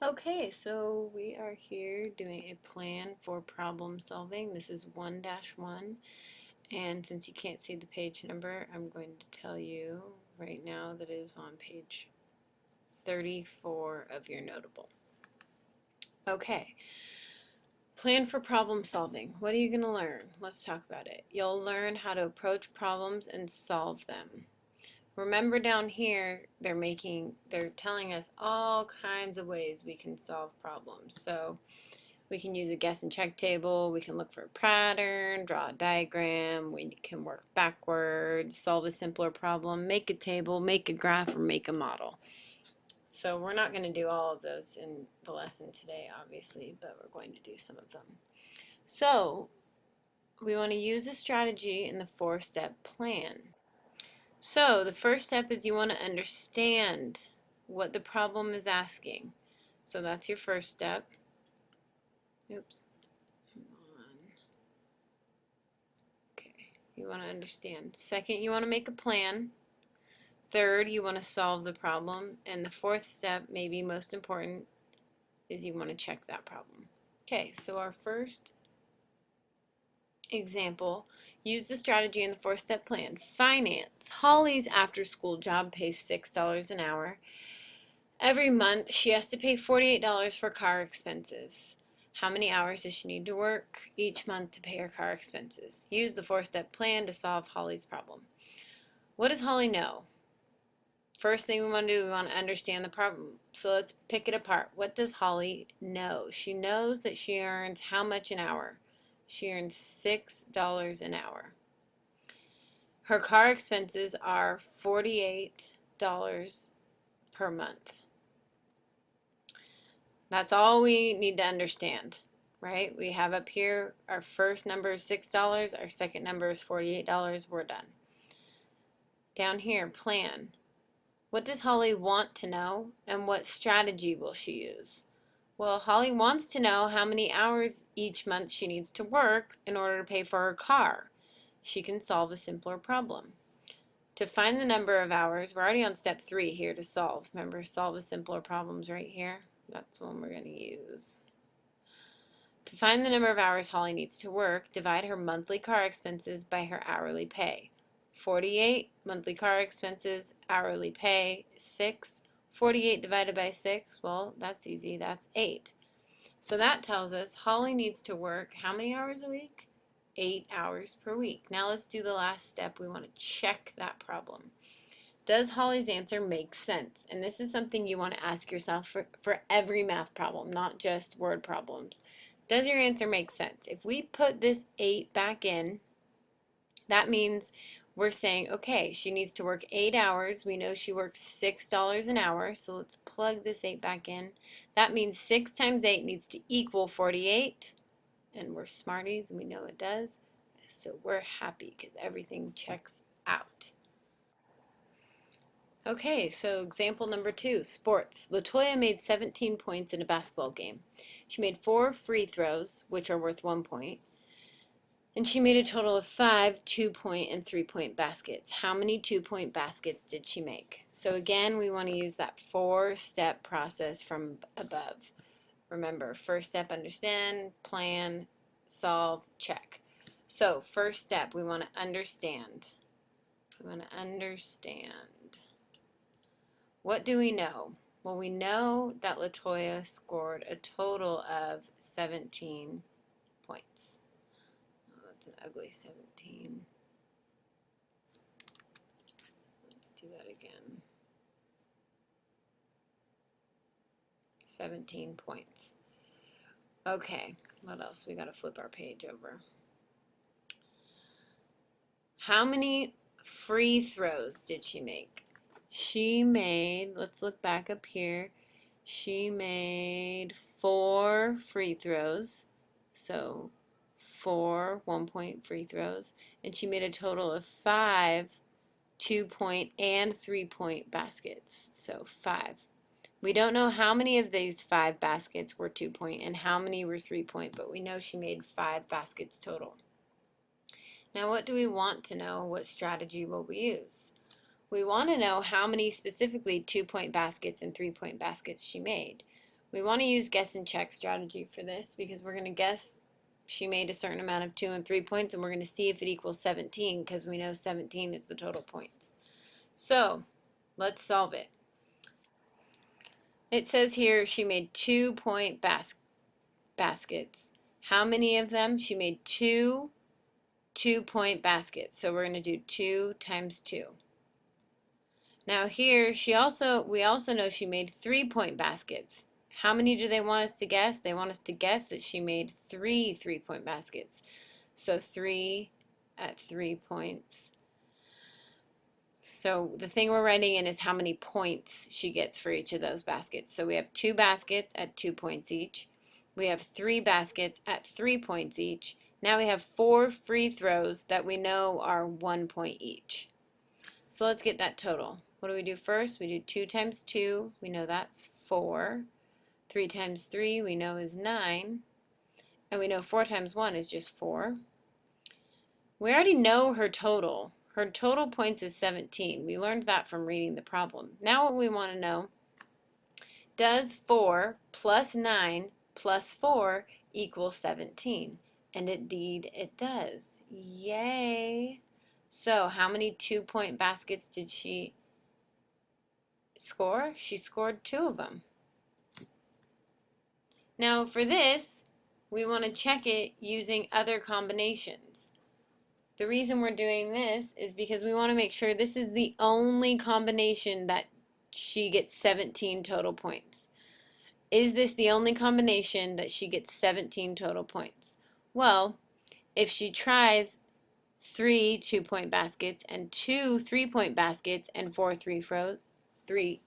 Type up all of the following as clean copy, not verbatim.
Okay, so we are here doing a plan for problem solving. This is 1-1, and since you can't see the page number, I'm going to tell you right now that it is on page 34 of your Notable. Okay, plan for problem solving. What are you going to learn? Let's talk about it. You'll learn how to approach problems and solve them. Remember down here, they're telling us all kinds of ways we can solve problems. So we can use a guess and check table, we can look for a pattern, draw a diagram, we can work backwards, solve a simpler problem, make a table, make a graph, or make a model. So we're not going to do all of those in the lesson today, obviously, but we're going to do some of them. So we want to use a strategy in the 4-step plan. So the first step is you want to understand what the problem is asking. So that's your first step. Oops. Okay, you want to understand. Second, you want to make a plan. Third, you want to solve the problem. And the fourth step, maybe most important, is you want to check that problem. Okay, so our first example, use the strategy in the 4-step plan. Finance. Holly's after-school job pays $6 an hour. Every month, she has to pay $48 for car expenses. How many hours does she need to work each month to pay her car expenses? Use the 4-step plan to solve Holly's problem. What does Holly know? First thing we want to do, we want to understand the problem. So let's pick it apart. What does Holly know? She knows that she earns how much an hour? She earns $6 an hour. Her car expenses are $48 per month. That's all we need to understand, right? We have up here our first number is $6, our second number is $48. We're done. Down here, plan. What does Holly want to know, and what strategy will she use? Well, Holly wants to know how many hours each month she needs to work in order to pay for her car. She can solve a simpler problem. To find the number of hours, we're already on step 3 here to solve. Remember, solve a simpler problems right here. That's the one we're going to use. To find the number of hours Holly needs to work, divide her monthly car expenses by her hourly pay. 48, monthly car expenses, hourly pay, 6. 48 divided by 6, well, that's easy, that's 8. So that tells us Holly needs to work how many hours a week? 8 hours per week. Now let's do the last step. We want to check that problem. Does Holly's answer make sense? And this is something you want to ask yourself for every math problem, not just word problems. Does your answer make sense? If we put this 8 back in, that means we're saying, okay, she needs to work 8 hours. We know she works $6 an hour, so let's plug this 8 back in. That means 6 times 8 needs to equal 48, and we're smarties, and we know it does. So we're happy because everything checks out. Okay, so example number 2, sports. LaToya made 17 points in a basketball game. She made 4 free throws, which are worth 1 point, and she made a total of 5 2-point and 3-point baskets. How many 2-point baskets did she make? So again, we want to use that 4-step process from above. Remember, first step, understand, plan, solve, check. So first step, we want to understand. We want to understand. What do we know? Well, we know that LaToya scored a total of 17 points. Oh, that's an ugly 17. Let's do that again. 17 points. Okay, what else? We got to flip our page over. How many free throws did she make? She made, let's look back up here, she made 4 free throws, so 4 1-point free throws, and she made a total of 5 2-point and 3-point baskets, so 5. We don't know how many of these 5 baskets were 2-point and how many were 3-point, but we know she made 5 baskets total. Now what do we want to know? What strategy will we use? We want to know how many specifically 2-point baskets and 3-point baskets she made. We want to use guess and check strategy for this because we're going to guess she made a certain amount of 2 and 3 points, and we're going to see if it equals 17 because we know 17 is the total points. So let's solve it. It says here she made 2-point baskets. How many of them? She made 2-point baskets. So we're going to do 2 times 2. Now here we also know she made 3-point baskets. How many do they want us to guess? They want us to guess that she made 3 3-point baskets. So 3 at 3 points. So the thing we're writing in is how many points she gets for each of those baskets. So we have 2 baskets at 2 points each. We have 3 baskets at 3 points each. Now we have 4 free throws that we know are 1 point each. So let's get that total. What do we do first? We do 2 times 2. We know that's 4. 3 times 3 we know is 9. And we know 4 times 1 is just 4. We already know her total. Her total points is 17. We learned that from reading the problem. Now what we want to know, does 4 plus 9 plus 4 equal 17? And indeed it does. Yay! So how many 2-point baskets did she score? She scored 2 of them. Now for this, we want to check it using other combinations. The reason we're doing this is because we want to make sure this is the only combination that she gets 17 total points. Is this the only combination that she gets 17 total points? Well, if she tries 3 2-point baskets and 2 3-point baskets and 4 free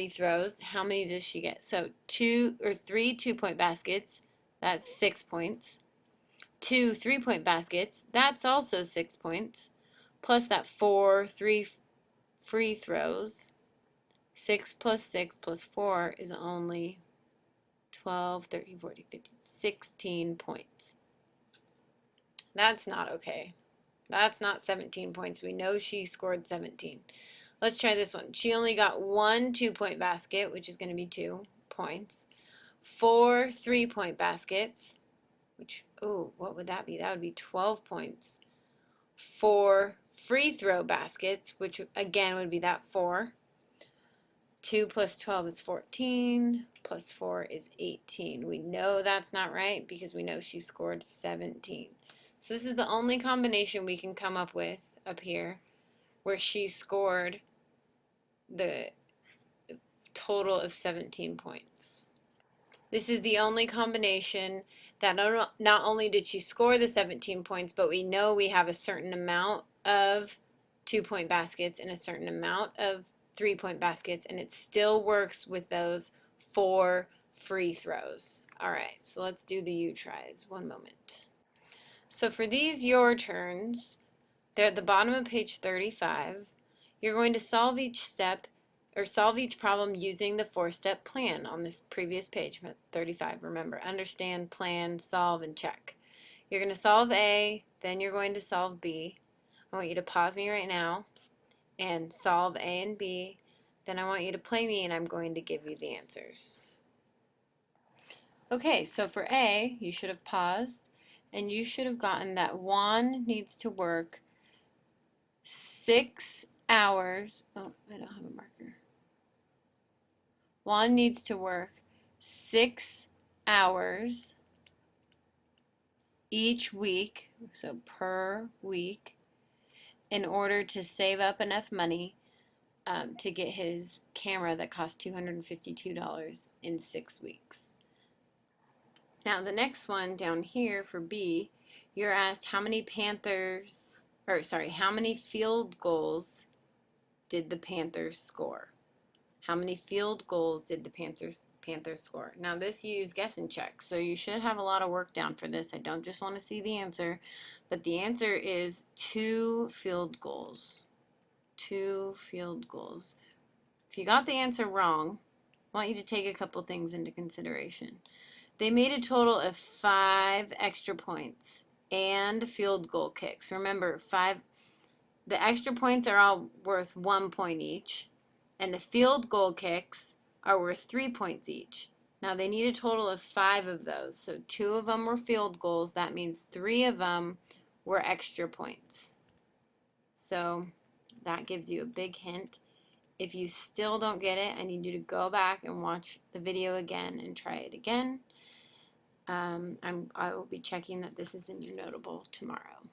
throws, how many does she get? So 3 2-point baskets, that's 6 points. 2 3-point baskets, that's also 6 points. Plus that 4 free throws. 6 plus 6 plus 4 is only 12, 13, 14, 15, 16 points. That's not okay. That's not 17 points. We know she scored 17. Let's try this one. She only got 1 2-point basket, which is going to be 2 points. 4 3-point baskets, which, what would that be? That would be 12 points. 4 free throw baskets, which again would be that 4. 2 plus 12 is 14, plus 4 is 18. We know that's not right because we know she scored 17. So this is the only combination we can come up with up here where she scored the total of 17 points. This is the only combination that not only did she score the 17 points, but we know we have a certain amount of 2-point baskets and a certain amount of 3-point baskets, and it still works with those 4 free throws. All right, so let's do the you tries. One moment. So for these your turns, they're at the bottom of page 35. You're going to solve each step or solve each problem using the 4-step plan on the previous page, 35. Remember, understand, plan, solve, and check. You're going to solve A, then you're going to solve B. I want you to pause me right now and solve A and B. Then I want you to play me and I'm going to give you the answers. Okay, so for A, you should have paused and you should have gotten that Juan needs to work 6 hours. Oh, I don't have a marker. Juan needs to work 6 hours each week, so per week, in order to save up enough money to get his camera that cost $252 in 6 weeks. Now the next one down here for B, you're asked how many how many field goals did the Panthers score? How many field goals did the Panthers score? Now this you use guess and check, so you should have a lot of work down for this. I don't just want to see the answer, but the answer is 2 field goals. 2 field goals. If you got the answer wrong, I want you to take a couple things into consideration. They made a total of 5 extra points and field goal kicks. Remember, the extra points are all worth 1 point each, and the field goal kicks are worth 3 points each. Now they need a total of 5 of those. So 2 of them were field goals. That means 3 of them were extra points. So that gives you a big hint. If you still don't get it, I need you to go back and watch the video again and try it again. I will be checking that this is in your Notable tomorrow.